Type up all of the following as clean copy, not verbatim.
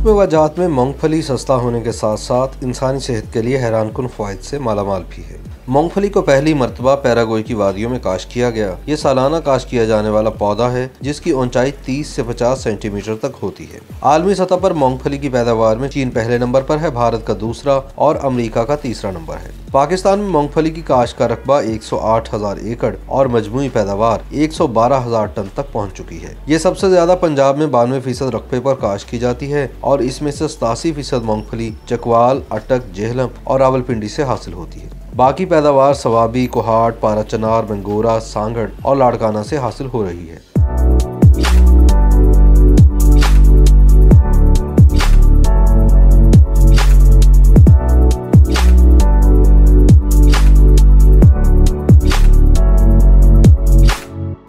खुश्क मेवाजात में मूंगफली सस्ता होने के साथ साथ इंसानी सेहत के लिए हैरानकुन फ़वाइद से मालामाल भी है। मूंगफली को पहली मर्तबा पैराग्वे की वादियों में काश्त किया गया। ये सालाना काश्त किया जाने वाला पौधा है जिसकी ऊंचाई 30 से 50 सेंटीमीटर तक होती है। आलमी सतह पर मूंगफली की पैदावार में चीन पहले नंबर पर है, भारत का दूसरा और अमेरिका का तीसरा नंबर है। पाकिस्तान में मूंगफली की काश्त का रकबा 108,000 एकड़ और मजमूई पैदावार 112,000 टन तक पहुँच चुकी है। ये सबसे ज्यादा पंजाब में 92% रकबे पर काश्त की जाती है और इसमें से 87% मूंगफली चकवाल, अटक, जेहलम और रावलपिंडी से हासिल होती है। बाकी पैदावार सवाबी, कोहाट, पाराचनार, मंगोरा, सांगड़ और लाड़काना से हासिल हो रही है।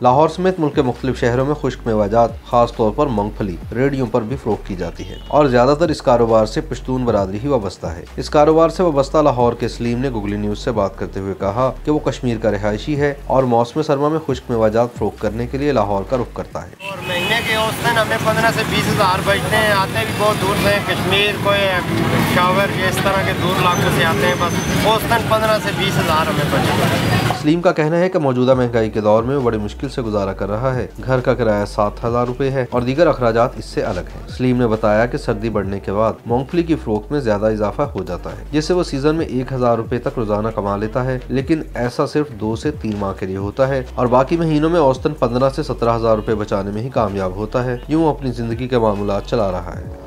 लाहौर समेत मुल्क के मुख्तलिफ शहरों में खुश्क मेवाजात खास तौर पर मूंगफली रेडियो पर भी फरोख्त की जाती है और ज्यादातर इस कारोबार से पश्तून बरादरी ही वाबस्ता है। इस कारोबार से वाबस्ता लाहौर के सलीम ने गूगली न्यूज से बात करते हुए कहा कि वो कश्मीर का रिहायशी है और मौसम सरमा में खुश्क मेवाजात फरोख्त करने के लिए लाहौर का रुख करता है। और महीने के औसतन हमें 15 से 20 हज़ार बचते हैं। आते भी बहुत दूर से, कश्मीर, कोई शावर, इस तरह के दूर इलाकों से आते हैं। बस औसतन 15 से 20 हज़ार हमें बचते। सलीम का कहना है कि मौजूदा महंगाई के दौर में वो बड़ी मुश्किल से गुजारा कर रहा है। घर का किराया 7,000 रुपए है और दीगर अखराजात इससे अलग है। सलीम ने बताया कि सर्दी बढ़ने के बाद मूंगफली की फरोख्त में ज्यादा इजाफा हो जाता है, जिससे वो सीजन में 1,000 रुपए तक रोजाना कमा लेता है, लेकिन ऐसा सिर्फ 2 से 3 माह के लिए होता है और बाकी महीनों में औसतन 15 से 17,000 रुपए बचाने में ही कामयाब होता है। यूं वो अपनी जिंदगी के मामूलात चला रहा है।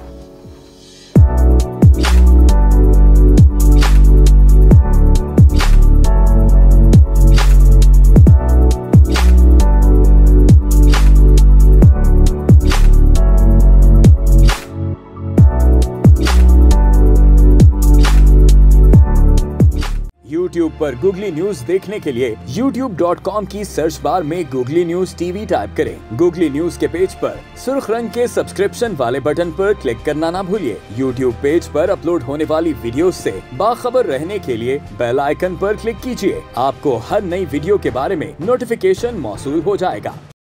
YouTube पर गूगली न्यूज देखने के लिए youtube.com की सर्च बार में गूगली न्यूज टीवी टाइप करें। गूगली न्यूज के पेज पर सुर्ख रंग के सब्सक्रिप्शन वाले बटन पर क्लिक करना ना भूलिए। YouTube पेज पर अपलोड होने वाली वीडियोस से बाखबर रहने के लिए बेल आइकन पर क्लिक कीजिए। आपको हर नई वीडियो के बारे में नोटिफिकेशन मौसूल हो जाएगा।